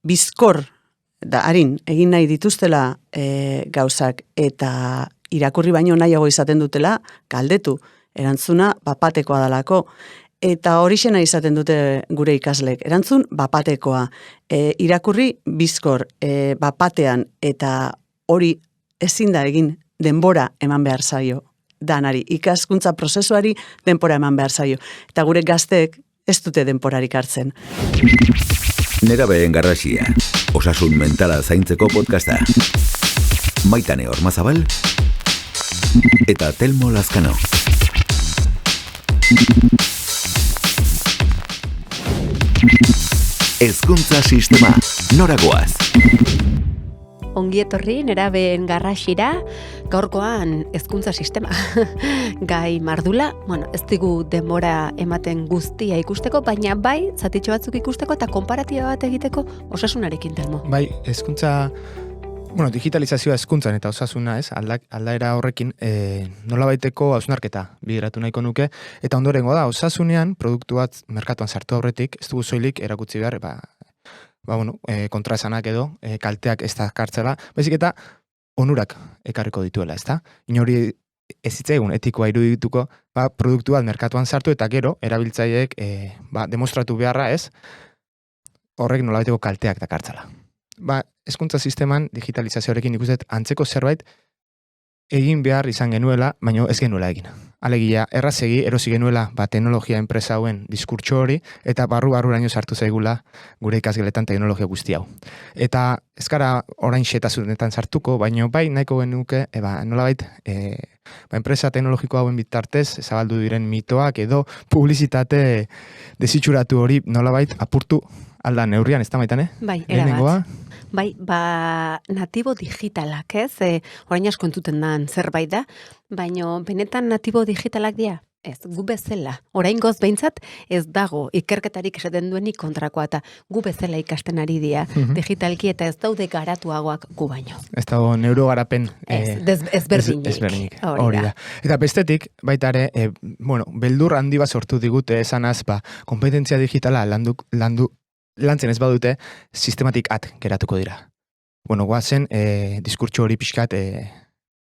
bizkor, harin, egin nahi dituztela gauzak, eta irakurri baino nahiago izaten dutela, galdetu, erantzuna bapatekoa dalako, eta horixena izaten dute gure ikaslek. Erantzun bapatekoa, irakurri bizkor, bapatean, eta hori ezin da egin denbora eman behar zaio danari, ikaskuntza prozesuari denbora eman behar zaio. Eta gure gazteek ez dute denborarik hartzen. Nerabeen Garrasia, osasun mentala zaintzeko podcasta. Maitane Ormazabal eta Telmo Lazkano. Hezkuntza sistema, noragoaz? Ongi etorri Nerabeen Garrasira, gaurkoan hezkuntza sistema. Gai mardula, ez digu denbora ematen guztia ikusteko, baina bai, zatitxo batzuk ikusteko eta konparatiba bat egiteko osasunarekin, Telmo. Bai, hezkuntza, digitalizazioa hezkuntzan eta osasuna, aldaera horrekin, nolabaiteko hausnarketa bideratu nahiko nuke, eta ondorengo da, osasunean produktu bat merkatuan sartu aurretik, ez dugu soilik erakutsi behar, kontraesanak edo, kalteak ez da kartzela, baizik eta onurak ekarriko dituela, ezta? Inori ez zitzaigun etikoa irudituko, produktu bat merkatuan sartu eta gero, erabiltzaileek demostratu beharra ez, horrek nolabaiteko kalteak da kartzela. Hezkuntza sisteman digitalizazioarekin ikusten antzeko zerbait egin behar izan genuela, baina ez genuela egin. Alegia, errazegi, erosi genuela teknologia enpresa hauen diskurtso hori, eta barru-barruraino sartu zaigula gure ikasgeletan teknologia guzti hau. Eta ez gara orain xetasunetan sartuko, baina bai nahiko genuke, nolabait, enpresa teknologiko hauen bitartez, zabaldu diren mitoak edo publizitate desitxuratu hori nolabait apurtu alda neurrian, ez da Maitane? Bai, erabat. Bai, natibo digitalak, ez? Orain asko entuten dan zerbait da, baina benetan natibo digitalak dira? Ez, gu bezala. Oraingoz behintzat ez dago ikerketarik esaten duenik kontrakoa, eta gu bezala ikasten ari dira digitalki eta ez daude garatuagoak gu baino. Ez dago neurogarapen ezberdinik. Hori da. Eta bestetik, baita ere, beldur handi bat sortu digute esanaz, kompetentzia digitala lantzen ez badute, sistematik geratuko dira. Guazen, diskurtso hori pixkat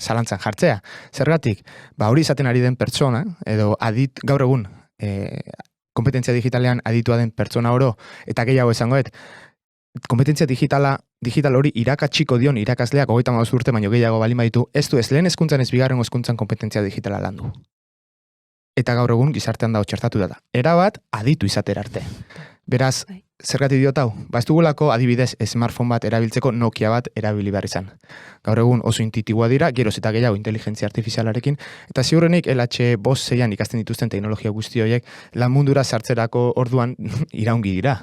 zalantzan jartzea. Zergatik, hori izaten ari den pertsona, edo gaur egun, kompetentzia digitalean aditua den pertsona oro, eta gehiago esangoet, kompetentzia digital hori irakatsiko dion irakasleak 35 urte baino gehiago balin baditu, ez du ez lehen hezkuntzan ez bigarren hezkuntzan kompetentzia digitala landu. Eta gaur egun gizartean dago txertatu da. Erabat aditu izatera arte. Beraz, zergatik diot hau? Ez dugulako adibidez smartphone bat erabiltzeko Nokia bat erabili behar izan. Gaur egun oso intitibua dira, geroz eta gehiago inteligentzia artifizialarekin, eta ziurrenik LH5-6an ikasten dituzten teknologia guzti horiek lan mundura sartzerako orduan iraungi dira.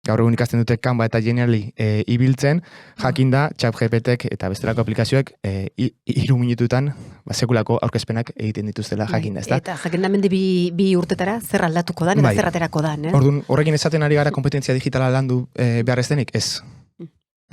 Gaur egun ikasten dute Canva eta Genially ibiltzen, jakinda, ChatGPTek eta bestelako aplikazioek 3 minututan sekulako aurkezpenak egiten dituztela jakinda, ezta? Eta jakinda mendi bi urtetara zer aldatuko dan eta zer aterako dan, eh? Orduan, horrekin esaten ari gara kompetentzia digitala landu behar ez denik, ez.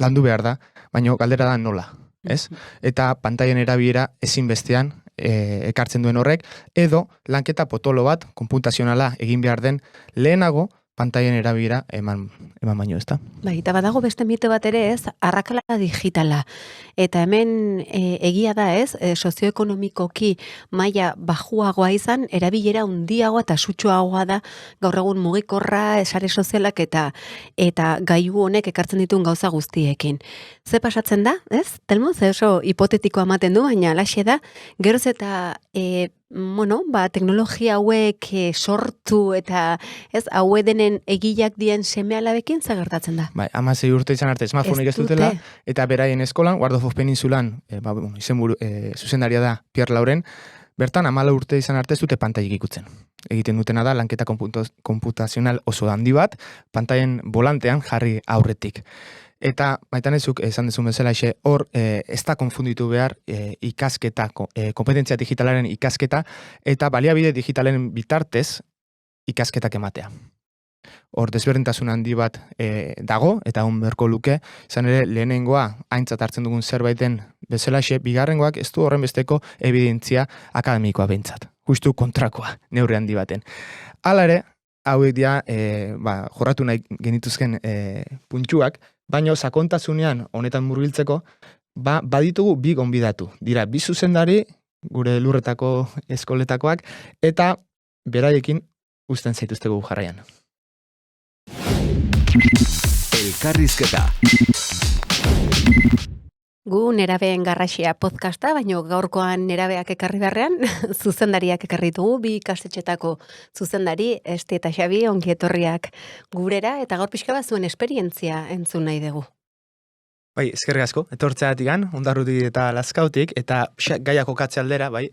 Landu behar da, baina galdera da nola, ez? Eta pantailen erabilera ezinbestean ekartzen duen horrek, edo lanketa potolo bat, konputazionala egin behar den lehenago, pantailen erabilera eman baino, ezta? Bai, eta badago beste mito bat ere ez, arrakala digitala. Eta hemen egia da ez, sozioekonomikoki maila bajuagoa izan, erabilera handiagoa eta sutsuagoa da gaur egun mugikorra, sare sozialak eta gailu honek ekartzen dituen gauza guztiekin. Ze pasatzen da, ez? Telmo, ze oso hipotetikoa ematen du, baina alaxe da, geroz eta teknologia hauek sortu eta ez, haue denen egileak dien seme-alabekin zagertatzen da. Bai, 16 urte izan arte smartphoneik ez dutela, eta beraien eskolan, Ward of Peninsulan, zuzendaria da Pierre Lauren, bertan 14 urte izan arte ez dute pantailik ikutzen. Egiten dutena da, lanketa konputazional oso handi bat, pantailen volantean jarri aurretik. Eta, Maitanezuk, esan dezun bezala, hor ez da konfunditu behar ikasketa, kompetentzia digitalaren ikasketa, eta baliabide digitalen bitartez ikasketak ematea. Hor desberdintasun handi bat dago, eta hon berko luke, izan ere lehenengoa aintzat hartzen dugun zerbaiten bezala, bigarrengoak ez du horren besteko evidentzia akademikoa behintzat. Justu kontrakoa, neurri handi baten. Hala ere, hauek dira jorratu nahi genituzken puntxuak, baina sakontasunean honetan murgiltzeko, baditugu bi gonbidatu. Dira, bi zuzendari, gure lurretako eskoletakoak, eta beraiekin uzten zaituztegu jarraian. Elkarrizketa. Gu nerabeen garraxia podcasta, baino gaurkoan nerabeak ekarri beharrean, zuzendariak ekarri dugu, bi ikastetxetako zuzendari, Esti eta Xabi, ongi etorriak gurera, eta gaur pixka bat zuen esperientzia entzun nahi dugu. Bai, eskerrik asko, etortzeatikan, Ondarrutik eta Lazkautik, eta gaia kokatze aldera, bai,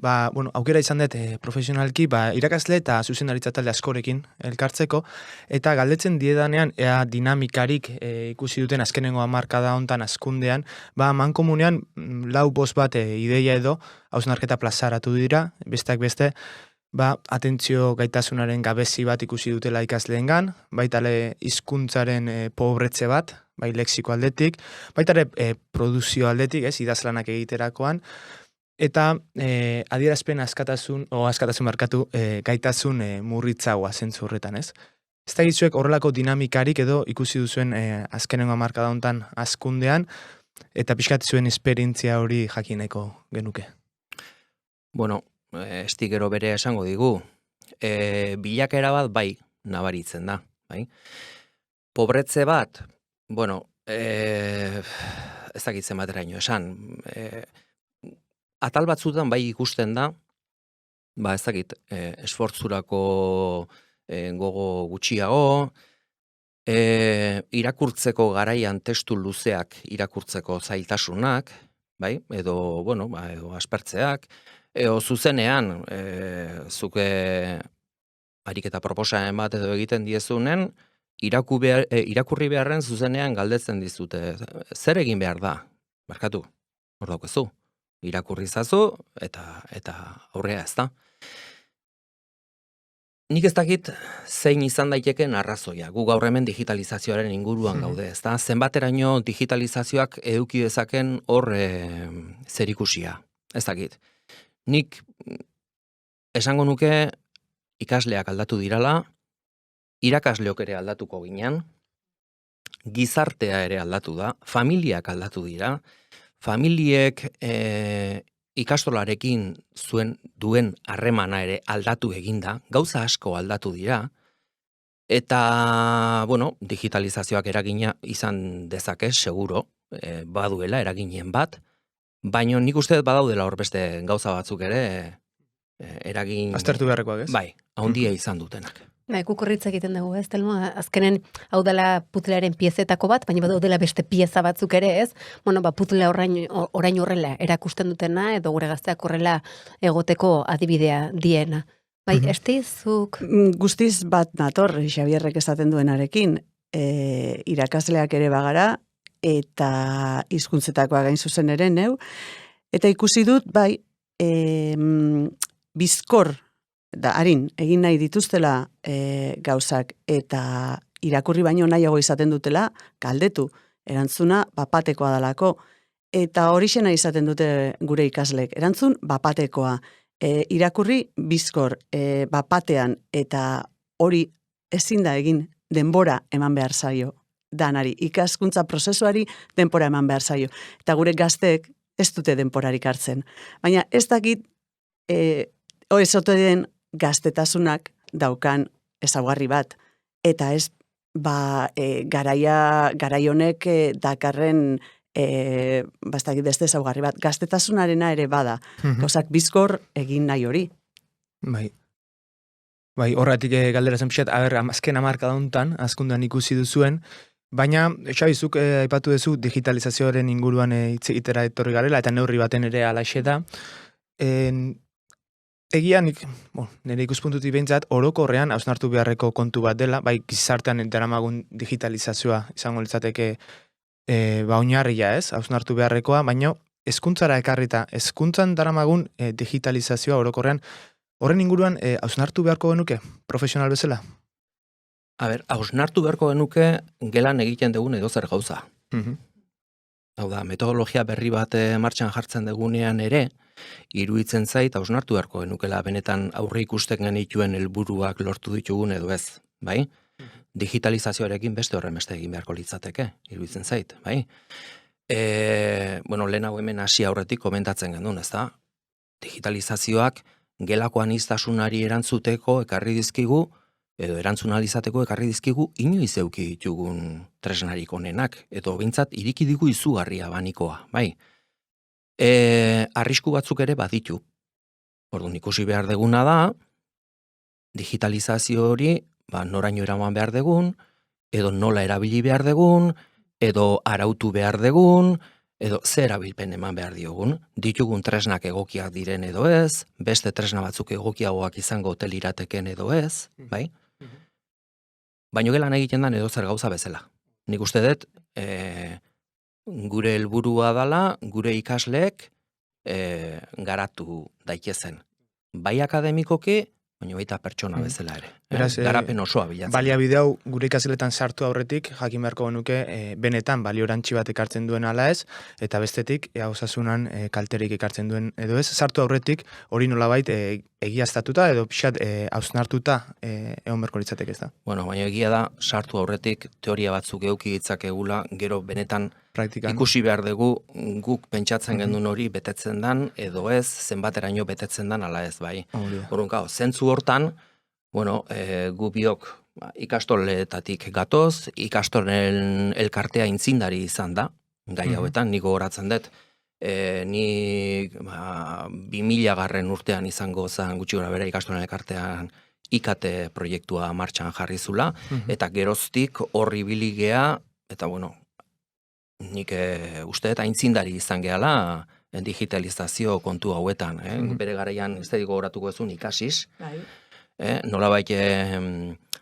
aukera izan dut profesionalki, irakasle eta zuzendaritza talde askorekin elkartzeko, eta galdetzen diedanean, ea dinamikarik ikusi duten azkenengo hamarkada hontan askundean, mankomunean 4-5 bat ideia edo, hausnarketa plazaratu dira, besteak beste, atentzio gaitasunaren gabezi bat ikusi dutela ikasleengan, baitale hizkuntzaren pobretze bat, bai lexiko aldetik, baitare produzio aldetik, idazlanak egiterakoan, eta adierazpen askatasun markatu gaitasun murritzagoa zentzu horretan, ez? Ez da gizuek horrelako dinamikarik edo ikusi duzuen azkenengo hamarkada hontan askundean, eta pixkat zuen esperientzia hori jakineko genuke. Bueno, Esti gero bere esango digu, bilakaera bat bai nabaritzen da, bai? Pobretze bat, ez dakitzen bateraino esan, atal batzutan bai ikusten da, ez dakit, esfortzurako gogo gutxiago, irakurtzeko garaian testu luzeak irakurtzeko zailtasunak, bai, edo aspertzeak, zuzenean, zuke ariketa proposamen bat edo egiten diezunen, irakurri beharren zuzenean galdetzen dizute. Zer egin behar da? Barkatu, hor daukezu. Irakurri zazu eta aurrea ez da. Nik ez dakit zein izan daiteken arrazoia. Gu gaur hemen digitalizazioaren inguruan gaude, ez da? Zenbateraino digitalizazioak eduki dezaken hor zerikusia. Ez dakit. Nik esango nuke ikasleak aldatu dirala, irakasleok ere aldatuko ginen, gizartea ere aldatu da, familiak aldatu dira, familiek ikastolarekin duen harremana ere aldatu eginda, gauza asko aldatu dira, eta, digitalizazioak eragina izan dezake, seguro, baduela eraginen bat, baina nik uste badaudela hor beste gauza batzuk ere eragin... Aztertu beharrekoak, ez? Bai, handia izan dutenak. Kukurritza egiten dugu, ez, Telmo? Azkenen, hau dela putlearen piezetako bat, baina daudela beste pieza batzuk ere, ez? Putlea orain horrela erakusten dutena, edo gure gazteak horrela egoteko adibidea diena. Bai, Esti, zuk... Guztiz bat nator, Xabierrek esaten duenarekin, irakasleak ere bagara, eta hizkuntzetakoa gain zuzen ere neu, eta ikusi dut, bai, bizkor, egin nahi dituztela gauzak, eta irakurri baino nahiago izaten dutela, galdetu, erantzuna bapatekoa dalako, eta horixena izaten dute gure ikaslek, erantzun bapatekoa, irakurri bizkor bapatean, eta hori ezin da egin denbora eman behar zaio, danari, ikaskuntza prozesuari denbora eman behar zaio, eta gure gazteek ez dute denborarik hartzen. Baina ez dakit, oezoten gaztetasunak daukan ezaugarri bat, eta ez garaionek dakarren beste ezaugarri bat, gaztetasunarena ere bada, gauzak bizkor egin nahi hori. Bai, horretik galdera zen pixat, azken hamarkada hontan, azkundan ikusi duzuen, baina, Xabi, zuk aipatu duzu digitalizazioaren inguruan hitz egitera etorri garela, eta neurri baten ere alaxe da. Egia nik, nire ikuspuntutik behintzat, orokorrean hausnartu beharreko kontu bat dela, bai gizartean daramagun digitalizazioa izango litzateke oinarria ez, hausnartu beharrekoa, baina hezkuntzara ekarrita, hezkuntzan daramagun digitalizazioa orokorrean, horren inguruan hausnartu beharko genuke, profesional bezala? Hausnartu beharko genuke gelan egiten dugun edozer gauza. Hau da, metodologia berri bat martxan jartzen dugunean ere, iruditzen zait, hausnartu beharko genukela benetan aurre ikusten genituen helburuak lortu ditugun edo ez, bai? Digitalizazioarekin beste horren beste egin beharko litzateke, iruditzen zait, bai? Bueno, lehenago hemen hasi aurretik komentatzen genuen, ezta? Digitalizazioak gelako aniztasunari erantzuteko ekarri dizkigu, edo erantzunalizateko ekarri dizkigu inoiz eduki ditugun tresnarik onenak, edo bintzat iriki digu izugarria banikoa, bai? Arrisku batzuk ere baditu. Orduan ikusi behar deguna da, digitalizazio hori, noraino eraman behar degun, edo nola erabili behar degun, edo arautu behar degun, edo zer erabilpen eman behar diogun, ditugun tresnak egokiak diren edo ez, beste tresna batzuk egokiagoak izango ote lirateken edo ez, bai? Baino gelan egiten dan edo zer gauza bezala. Nik uste dut, gure helburua dala, gure ikasleek garatu daitezen. Bai akademikoki, baina baita pertsona bezala ere. Beraz, garapen osoa bilatzen. Baliabide hau gure ikasletan sartu aurretik, jakin beharko genuke benetan baliorantzi bat ekartzen duen ala ez, eta bestetik osasunan kalterik ekartzen duen edo ez, sartu aurretik hori nolabait egiaztatuta edo pixat hausnartuta egon beharko litzateke ez da. Bueno, baina egia da, sartu aurretik teoria batzuk eduki ditzakegula, gero benetan Praktikan. ikusi behar dugu guk pentsatzen gendun hori betetzen dan, edo ez, zenbateraino betetzen dan ala ez, bai. Orduan, zentzu hortan, bueno, gu biok ikastoletatik gatoz, ikastolen elkartea intzindari izan da, gai hauetan, niko horatzen dut, ni 2000 urtean izango zen gutxi gora bera ikastolen elkartean IKT proiektua martxan jarri zula, eta geroztik horri biligea, eta bueno, nik uste eta intzindari izan gehala digitalizazio kontu hauetan. Bere garaian ez dago horatuko ezun ikasiz. Nolabait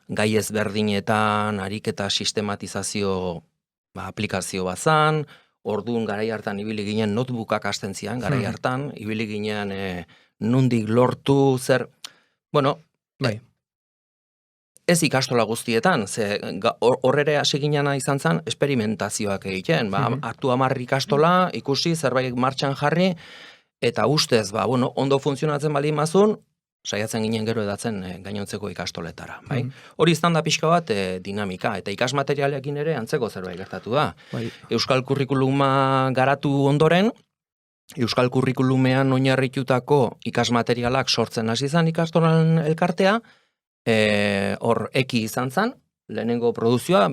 gai ezberdinetan ariketa sistematizazio aplikazio bazan, orduan garai hartan ibili ginen notebookak hasten zian, garai hartan, ibili ginen nundik lortu zer, bueno, bai. Ez ikastola guztietan, ze horrere hasi ginena izan zen esperimentazioak egiten, hartu 10 ikastola, ikusi, zerbait martxan jarri, eta ustez, bueno, ondo funtzionatzen baldin mazun, saiatzen ginen gero edatzen gainontzeko ikastoletara, bai? Hori izan da pixka bat dinamika, eta ikasmaterialekin ere antzeko zerbait gertatu da. Euskal kurrikuluma garatu ondoren, Euskal kurrikulumean oinarritutako ikasmaterialak sortzen hasi zen ikastolan elkartea, hor eki izan zen, lehenengo produzioa,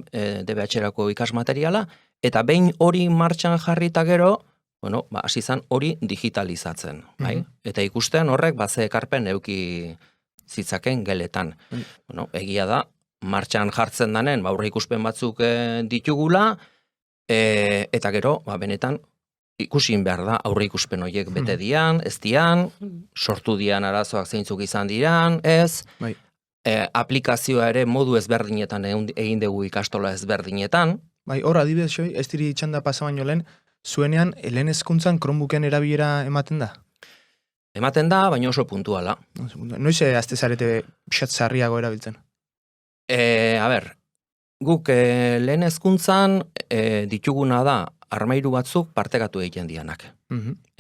DBH-erako ikasmateriala, eta behin hori martxan jarrita gero, bueno, hasi zen hori digitalizatzen, bai? Eta ikusten horrek ze ekarpen euki zitzaken geletan. Bueno, egia da, martxan jartzen danen, aurre ikuspen batzuk ditugula, eta gero, benetan, ikusin behar da, aurre ikuspen horiek bete dian, ez dian, sortu dian arazoak zeintzuk izan diran, ez, aplikazioa ere modu ezberdinetan egin dugu ikastola ezberdinetan. Bai, hor adibidez xoi, ez diri txanda pasa baino lehen, zuenean, lehen hezkuntzan Chromebooken erabilera ematen da? Ematen da, baina oso puntuala. Noiz azte zarete pixat zarriago erabiltzen? Guk lehen hezkuntzan dituguna da armairu batzuk partekatu egiten dianak.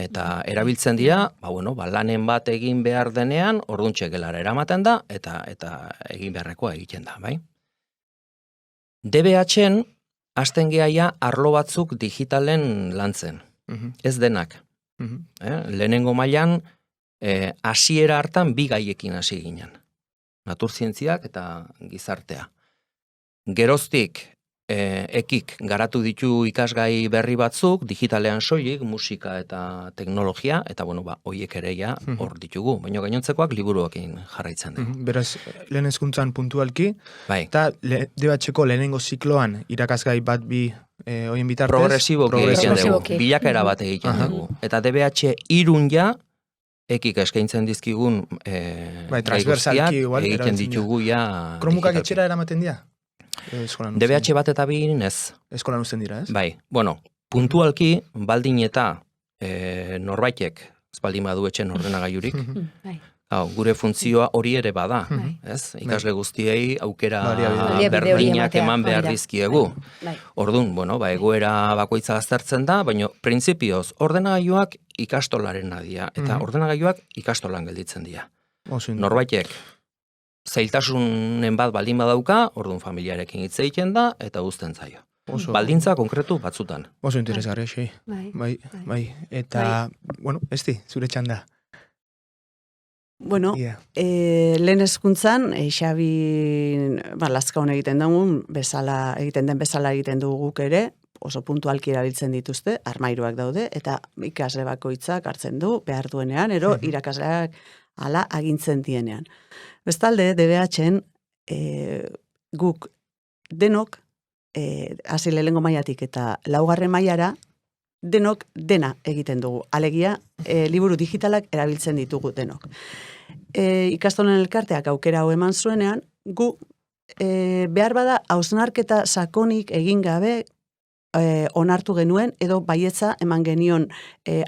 Eta erabiltzen dira, lanen bat egin behar denean, orduntxe gelara eramaten da, eta egin beharrekoa egiten da, bai? DBH-en, hasten gehaia arlo batzuk digitalen lantzen. Ez denak. Lehenengo mailan, hasiera hartan bi gaiekin hasi ginen. Naturzientziak eta gizartea. Geroztik, ekik garatu ditu ikasgai berri batzuk, digitalean soilik, musika eta teknologia, eta hoiek ere hor ditugu, baina gainontzekoak liburuekin jarraitzen dugu. Beraz, lehen hezkuntzan puntualki, bai. Eta DBH-ko lehenengo zikloan irakasgai bat bi hoien bitartez? Progresiboki, bilakaera bat egiten dugu. Eta DBH irun ja, ekik eskaintzen dizkigun transversalki egiten ditugu ja. Chromebookak etxera eramaten dira? DBH bat eta bi ez. Eskolan uzten dira, ez? Bai, puntualki, baldin eta norbaitek, ez baldin badu etxen ordenagailurik, Gure funtzioa hori ere bada, Bai. ez? Ikasle guztiei aukera Baliabide hori berdinak ematea, eman behar hori da. dizkiegu. Bai. Orduan, egoera bakoitza aztertzen da, baina printzipioz ordenagailuak ikastolaren dira, eta ordenagailuak ikastolan gelditzen dira. Norbaitek zailtasunen bat baldin badauka, orduan familiarekin hitz egiten da, eta uzten zaio. Baldintza konkretu batzutan. Oso interesgarria, xei. Bai. Eta, Esti, zure txanda. Bueno, lehen hezkuntzan, Xabi lazkaun egiten dugun, egiten den bezala egiten dugu guk ere, oso puntualki erabiltzen dituzte, armairuak daude, eta ikasle bakoitzak hartzen du, behar duenean, irakasleak hala agintzen dienean. Bestalde, DBH-en guk denok, hasi lehengo mailatik eta laugarren mailara, denok dena egiten dugu. Alegia, liburu digitalak erabiltzen ditugu denok. Ikastolen elkarteak aukera hau eman zuenean, gu behar bada hausnarketa sakonik egin gabe onartu genuen, edo baietza eman genion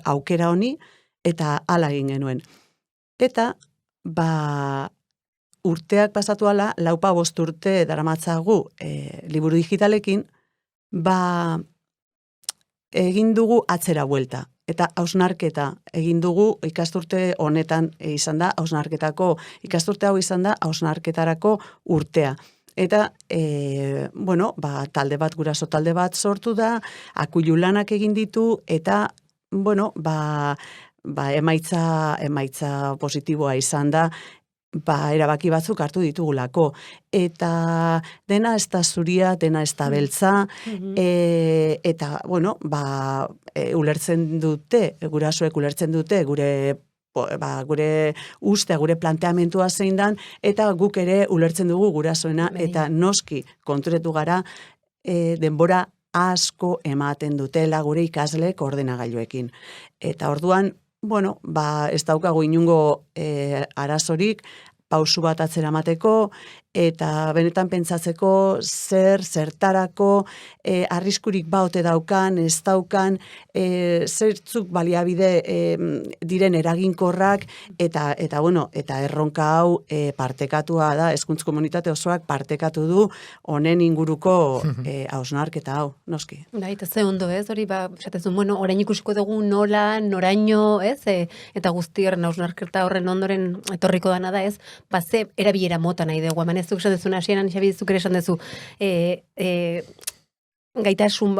aukera honi, eta hala egin genuen. Eta, urteak pasatu ala, 4-5 urte daramatzagu liburu digitalekin, egin dugu atzera buelta. Eta hausnarketa egin dugu ikasturte honetan izan da, ikasturte hau izan da, hausnarketarako urtea. Eta, talde bat, guraso talde bat sortu da, akuilu lanak egin ditu, eta, emaitza positiboa izan da, erabaki batzuk hartu ditugulako. Eta dena ez da zuria, dena ez da beltza, eta, ulertzen dute, gurasoek ulertzen dute, gure ustea, gure planteamentua zein dan, eta guk ere ulertzen dugu gurasoena, eta noski konturetu gara denbora asko ematen dutela gure ikasleek ordenagailuekin. Eta orduan, ez daukagu inungo arazorik, pausu bat atzera mateko, eta benetan pentsatzeko zertarako, arriskurik baote daukan, ez daukan, zertzuk baliabide diren eraginkorrak, eta erronka hau partekatua da, hezkuntza komunitate osoak partekatu du honen inguruko hausnarketa hau, noski. Eta ze ondo ez, hori orain ikusiko dugu nola, noraino, ez, eta guzti horren hausnarketa horren ondoren etorriko dana da ez, ze erabilera mota nahi dugu, hemen ez duk esan dezuna, hasieran Xabi zuk ere esan dezu, gaitasun,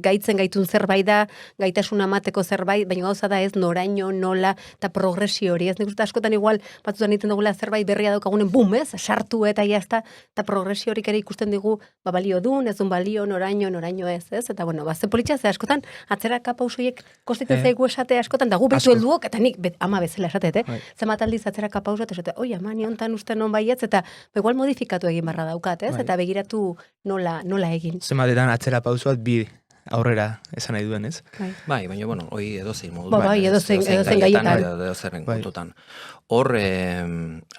gaitzen gaitun zerbait da, gaitasun amateko zerbait, baina gauza da ez noraino, nola, eta progresio hori, ez nik uste askotan igual, batzutan egiten dugula zerbait berria daukagunen, bum, ez, sartu eta jazta, eta progresio horik ere ikusten digu, balio dun, ez dun balio, noraino ez, ze politxa, ze askotan, atzeraka pausoiek kostitzen zaigu esate askotan, da gu betu helduok, eta nik ama bezala esatet, zemat aldiz atzeraka pauso, eta esate, oi, ama, niontan uste non baietz, eta igual modifikatu egin barra daukat, ez, eta begiratu nola egin. Zematetan atzera pauso bat bi aurrera esan nahi duen, ez? Bai, baina, hori edozein modu. Edozein gaietan. Edozerren kontutan. Hor,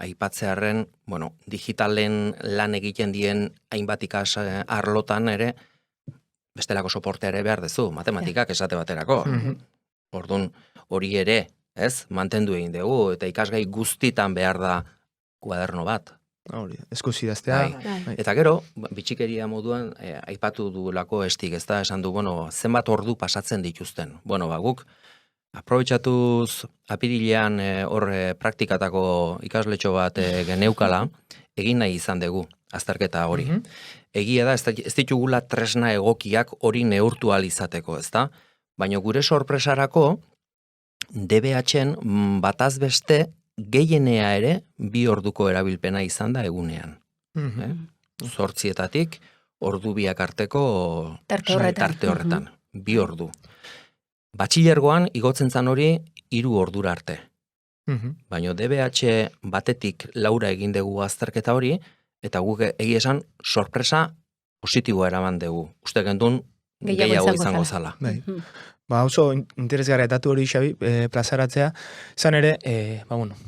aipatzearen, digitalen lan egiten dien hainbat ikas arlotan ere, bestelako soportea ere behar dezu, matematikak esate baterako. Orduan, hori ere, ez, mantendu egin dugu, eta ikasgai guztitan behar da kuaderno bat. Eskuzidaztea. Eta gero, bitxikeria moduan, aipatu duelako estik, ez da, esan du, zenbat ordu pasatzen dituzten. Guk, aprobetxatuz apirilean hor praktikatako ikasletxo bat geneukala, egin nahi izan dugu, azterketa hori. Egia da, ez ditugula tresna egokiak hori neurtu izateko, ez da? Baina gure sorpresarako, DBH-en bataz beste, gehienea ere 2 orduko erabilpena izan da egunean. 8 ordu biak arteko tarte horretan. 2 ordu. Batxilergoan igotzen zan hori 3 ordura arte. Baina DBH batetik 4 egin dugu azterketa hori, eta guk egia esan sorpresa positiboa eraman dugu. Uste gendun gehiago izango zala. Oso interesgarria datu hori, Xabi, plazaratzea. Zan ere,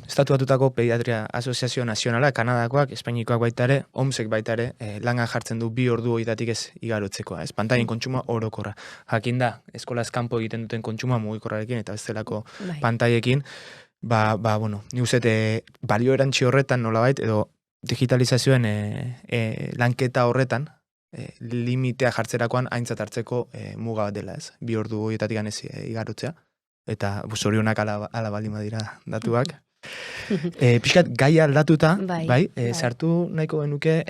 Estatu Batutako Pediatria Asoziazio Nazionala, Kanadakoak, Espainikoak baita ere, OMSek baita ere, langa jartzen du 2 ordu horietatik ez igarotzekoa. Pantaien kontsuma orokorra. Jakin da, eskolaz kanpo egiten duten kontsuma mugikorrarekin eta bestelako pantaiekin. bueno, ni uzete balio erantzi horretan nolabait, edo digitalizazioen lanketa horretan, limitea jartzerakoan aintzat hartzeko muga bat dela, ez? 2 ordu horietatik ganez igarotzea, eta zorionak ala baldin badira datuak. Pixkat gai aldatuta, bai, sartu nahiko genuke,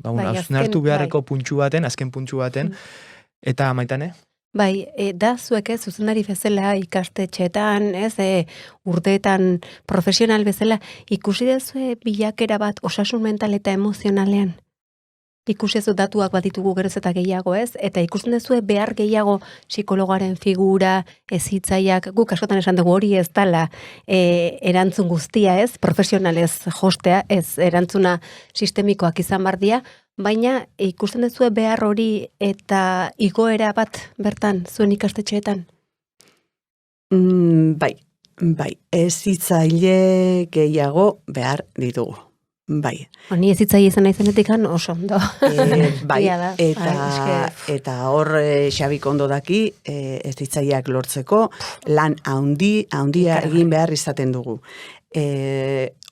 hausnartu beharreko puntxu baten, azken puntxu baten, eta Maitane? Bai, da zuek ez, zuzendari bezala ikastetxeetan, ez, urteetan profesional bezala, ikusi dezue bilakera bat osasun mental eta emozionalean? Ikusi ez datuak bat ditugu geroz eta gehiago, ez? Eta ikusten dezue behar gehiago psikologaren figura, ezitzaiak, guk askotan esan dugu hori ez dala erantzun guztia, ez? Profesionalez jostea, ez erantzuna sistemikoak izan bardia, baina ikusten dezue behar hori eta igoera bat bertan zuen ikastetxeetan? Bai, ezitzaile gehiago behar ditugu. Bai. Ni ezitzaile izan naizenetik oso ondo. Bai, eta hor Xabik ondo daki, ezitzaileak lortzeko lan handia egin behar izaten dugu.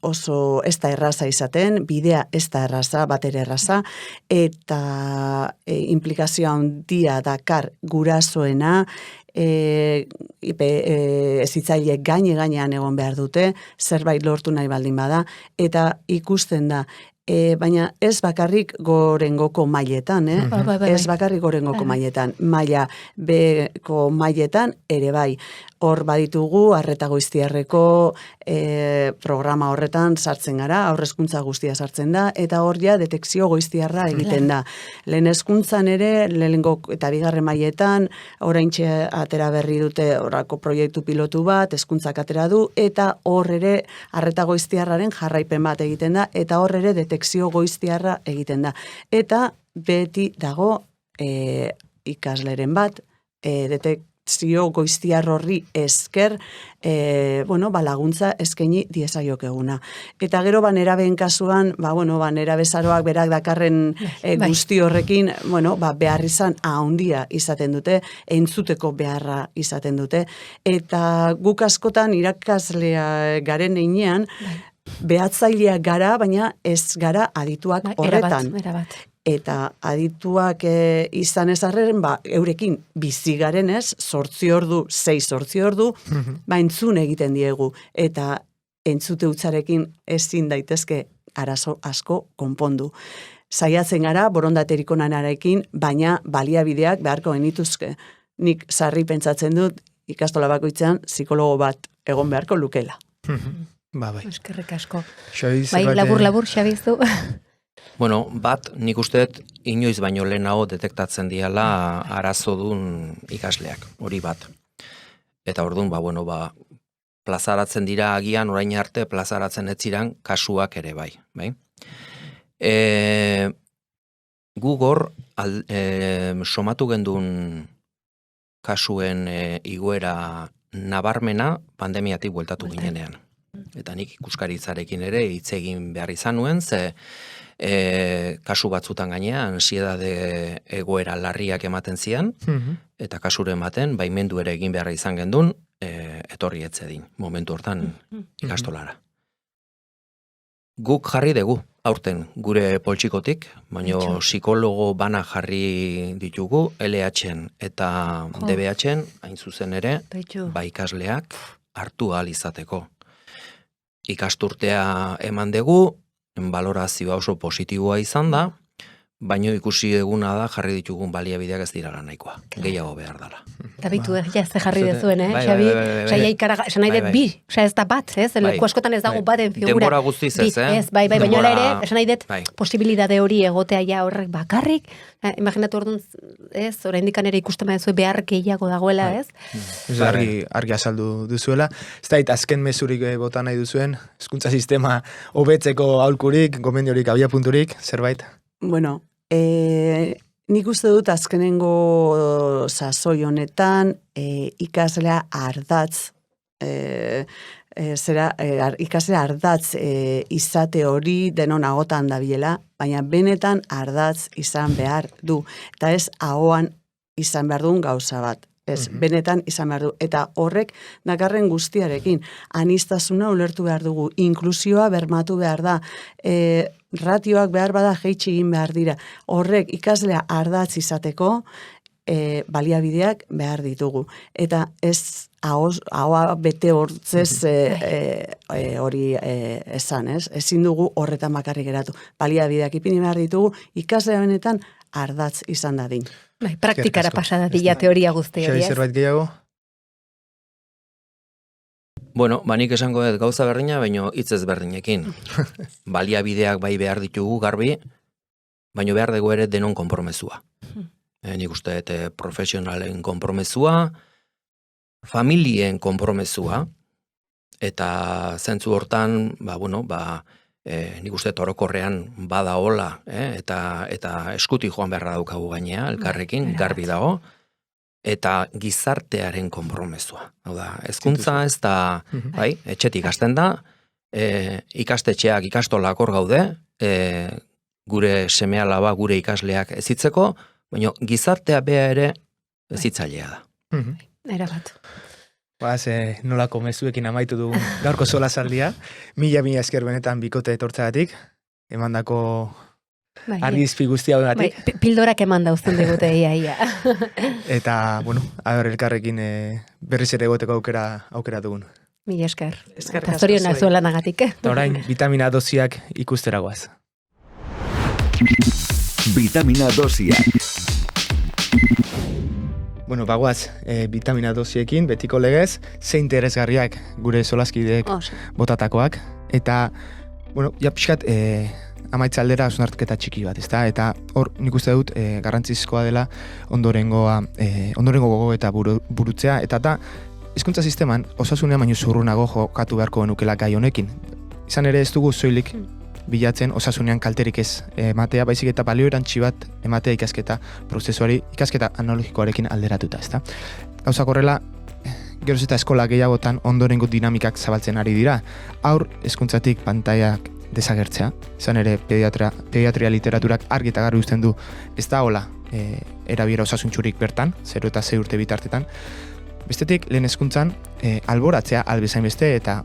Oso ez da erraza izaten, bidea ez da erraza, batere erraza, eta implikazio handia dakar gurasoena, ezitzaile gainean egon behar dute, zerbait lortu nahi baldin bada, eta ikusten da, baina ez bakarrik gorengoko mailetan, ez bakarrik gorengoko mailetan, maila beko mailetan ere bai. Hor baditugu, arreta goiztiarreko programa horretan sartzen gara, aurrezkuntza guztia sartzen da, eta hor ja detekzio goiztiarra egiten da. Lehen hezkuntzan ere, lehenengo eta bigarren mailetan, oraintxe atera berri dute horako proiektu pilotu bat, hezkuntzak atera du, eta hor ere arreta goiztiarraren jarraipen bat egiten da, eta hor ere detekzio goiztiarra egiten da. Eta beti dago ikasleren bat, detekzio goiztiar horri esker, laguntza eskaini diezaiokeguna. Eta gero nerabeen kasuan, nerabezaroak berak dakarren guzti horrekin, behar izan handia izaten dute, entzuteko beharra izaten dute, eta guk askotan irakaslea garen einean, behatzaileak gara, baina ez gara adituak horretan. Erabat. Eta adituak izan ezarren, eurekin bizi garenez, 8 ordu, 6 ordu, entzun egiten diegu. Eta entzute hutsarekin ezin daitezke arazo asko konpondu. Saiatzen gara, borondaterik onanarekin, baina baliabideak beharko genituzke. Nik sarri pentsatzen dut, ikastola bakoitzean, psikologo bat egon beharko lukela. Bai. Eskerrik asko. Bai, labur, Xabizu. Bueno, nik usteet inoiz baino lehenago detektatzen diala arazo dun ikasleak, hori bat. Eta orduan, plazaratzen dira agian, orain arte plazaratzen ez ziran kasuak ere bai. Gugor somatu gendun kasuen igoera nabarmena pandemiatik bueltatu ginenean. Eta nik ikuskaritzarekin ere hitz egin behar izan nuen, ze kasu batzutan gainea, ansiedade egoera larriak ematen zian, eta kasuren baten, baimendu ere egin beharra izan gendun, etorri etzedin, momentu hortan ikastolara. Guk jarri dugu, aurten gure poltsikotik, baina psikologo bana jarri ditugu, LH-en eta DBH-en, hain zuzen ere, ikasleak hartu ahal izateko. Ikasturtea eman dugu, balorazioa oso positiboa izan da, baino ikusi eguna da jarri ditugun baliabideak ez dira nahikoa. Gehiago behar dela. Eta bitu, ze jarri dezuen, Xabi? Saia ikara, esan nahi dut bi, ez da bat, leku askotan ez dago baten figura. Denbora guztiz ez, baina ere, esan nahi dut, posibilidade hori egotea ja horrek bakarrik, imaginatu orduan, oraindikan ere ikusten badezue behar gehiago dagoela, ez? Argi azaldu duzuela. Ez da, azken mezurik bota nahi duzuen, hezkuntza sistema hobetzeko aholkurik, gomendiorik, abiapunturik, zerbait? Bueno, nik uste dut azkenengo sasoi honetan ikaslea ardatz, ikaslea ardatz izate hori denon agotan dabilela, baina benetan ardatz izan behar du. Eta ez ahoan izan behar duen gauza bat. Ez, benetan izan behar du. Eta horrek dakarren guztiarekin, aniztasuna ulertu behar dugu, inklusioa bermatu behar da, ratioak behar bada jeitsi egin behar dira. Horrek ikaslea ardatz izateko, baliabideak behar ditugu. Eta ez ahoa bete hortzez hori esan, ez? Ezin dugu horretan bakarrik geratu. Baliabideak ipini behar ditugu, ikaslea benetan ardatz izan dadin. Bai, praktikara pasada dila teoria guzti hori, Xabi, zerbait gehiago? Bueno, nik esango dut gauza berdina, baino hitz ezberdinekin. Baliabideak bai behar ditugu garbi, baino behar dugu ere denon konpromesua. Nik uste dut profesionalen konpromesua, familien konpromesua, eta zentzu hortan, nik uste orokorrean bada hola, eta eskuti joan beharra daukagu gainea, elkarrekin, garbi dago, eta gizartearen konpromesua. Hau da, hezkuntza ez da, bai, etxetik hasten da, ikastetxeak ikastolak hor gaude, gure seme-alaba, gure ikasleak ezitzeko, baina gizartea bea ere ezitzailea da. Erabat. Nolako mezuekin amaitu dugu gaurko solasaldia. Mila esker benetan bikote etortzagatik, emandako argizpi guzti haugatik. Pildorak eman dauzten digute ia. Eta, elkarrekin berriz ere egoteko aukera dugun. Mila esker. Eskerrik Eta zorionak zuelanagatik. Eta orain, vitamina dosiak ikusteragoaz. Vitamina dosiak. Bagoaz, vitamina dosiekin, betiko legez, ze interesgarriak gure solaskideek botatakoak. Eta, pixkat, amaitza aldera hausnarketa txiki bat, ezta? Eta hor, nik uste dut, garrantzizkoa dela ondorengo gogo eta burutzea. Eta hezkuntza sisteman, osasunean baino zurrunago jokatu beharko genukela gai honekin. Izan ere ez dugu soilik bilatzen osasunean kalterik ez ematea, baizik eta balio erantzi bat ematea ikasketa prozesuari, ikasketa analogikoarekin alderatuta, ezta? Gauzak horrela, geroz eta eskola gehiagotan ondorengo dinamikak zabaltzen ari dira. Haur hezkuntzatik pantaiak desagertzea, izan ere pediatria literaturak argi eta garbi uzten du, ez da hola erabiera osasuntsurik bertan, 0 eta 6 urte bitartetan. Bestetik, lehen hezkuntzan alboratzea albezain beste eta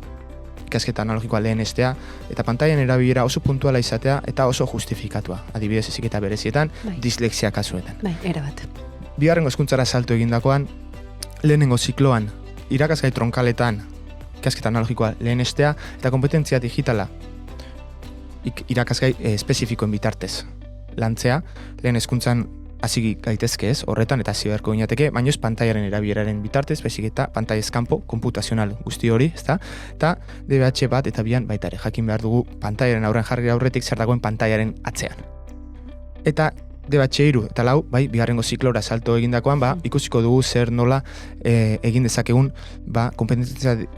ikasketa analogikoa lehenestea, eta pantailan erabilera oso puntuala izatea eta oso justifikatua. Adibidez heziketa berezietan, dislexia kasuetan. Bai, erabat. Bigarrengo hezkuntzara salto egindakoan, lehenengo zikloan, irakasgai tronkaletan, ikasketa analogikoa lehenestea, eta kompetentzia digitala irakasgai espezifikoen bitartez lantzea, lehen hezkuntzan hasi gaitezke ez, horretan eta hasi beharko ginateke, baino ez pantailaren erabileraren bitartez, baizik eta pantailez kanpo, komputazional guzti hori, ezta? Eta DBH bat eta bian baita ere, jakin behar dugu pantailaren aurren jarri aurretik zer dagoen pantailaren atzean. Eta DBH 3 eta 4, bai, bigarrengo ziklora salto egindakoan, ikusiko dugu zer nola egin dezakegun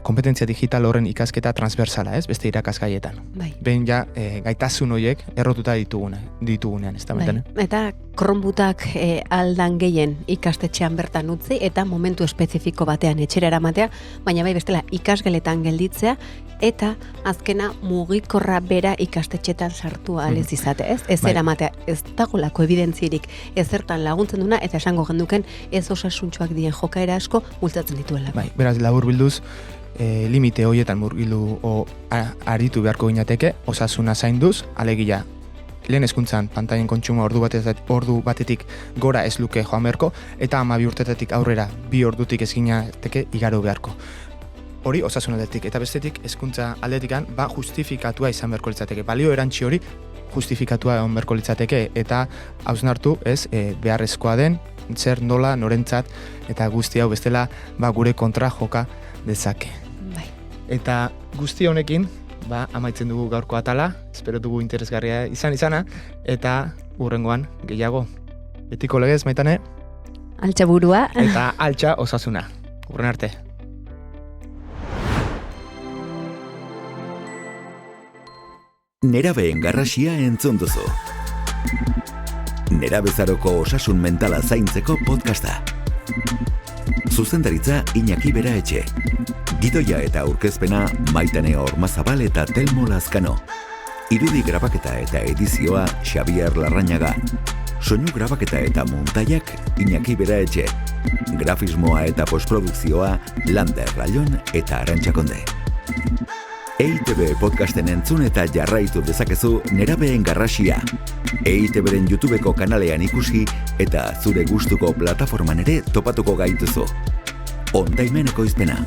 kompetentzia digital horren ikasketa transversala, ez? Beste irakasgaietan. Bai. Behin ja gaitasun horiek errotuta ditugunean, ez da? Bai. Eta kronbutak aldan gehien ikastetxean bertan utzi eta momentu espezifiko batean etxera eramatea, baina bai bestela ikasgeletan gelditzea eta azkena mugikorra bera ikastetxetan sartu alez izate, ez? Ez eramatea, ez dagolako evidentzirik ezertan laguntzen duna eta esango genduken ez osasuntxoak dien jokaera asko multatzen dituela. Bai, beraz, labur bilduz, limite horietan murgildu aritu beharko ginateke, osasuna zainduz, alegia lehen hezkuntzan pantailen kontsumo ordu batetik gora ez luke joan beharko, eta 12 urtetetik aurrera 2 ordutik ez ginateke igaro beharko. Hori osasun aldetik, eta bestetik hezkuntza aldetikan justifikatua izan beharko litzateke. Balio erantzi hori justifikatua egon beharko litzateke, eta hausnartu ez beharrezkoa den, zer nola, norentzat, eta guzti hau bestela gure kontra joka dezake. Bai. Eta guzti honekin, amaitzen dugu gaurko atala, espero dugu interesgarria izana, eta hurrengoan gehiago. Betiko legez, Maitane? Altxa burua. Eta altxa osasuna. Hurren arte. Nerabeen garrasia entzun duzu. Nerabezaroko osasun mentala zaintzeko podcasta. Zuzendaritza Iñaki Beraetxe. Gidoia eta aurkezpena Maitane Ormazabal eta Telmo Lazkano. Irudi grabaketa eta edizioa Xabier Larrañaga. Soinu grabaketa eta muntaiak Iñaki Beraetxe. Grafismoa eta postprodukzioa Lander Rallon eta Arantxa Konde. EITB podcasten entzun eta jarraitu dezakezu Nerabeen Garrasia. EITBren YouTubeko kanalean ikusi eta zure gustuko plataforman ere topatuko gaituzu. Ondaimen ekoizpena.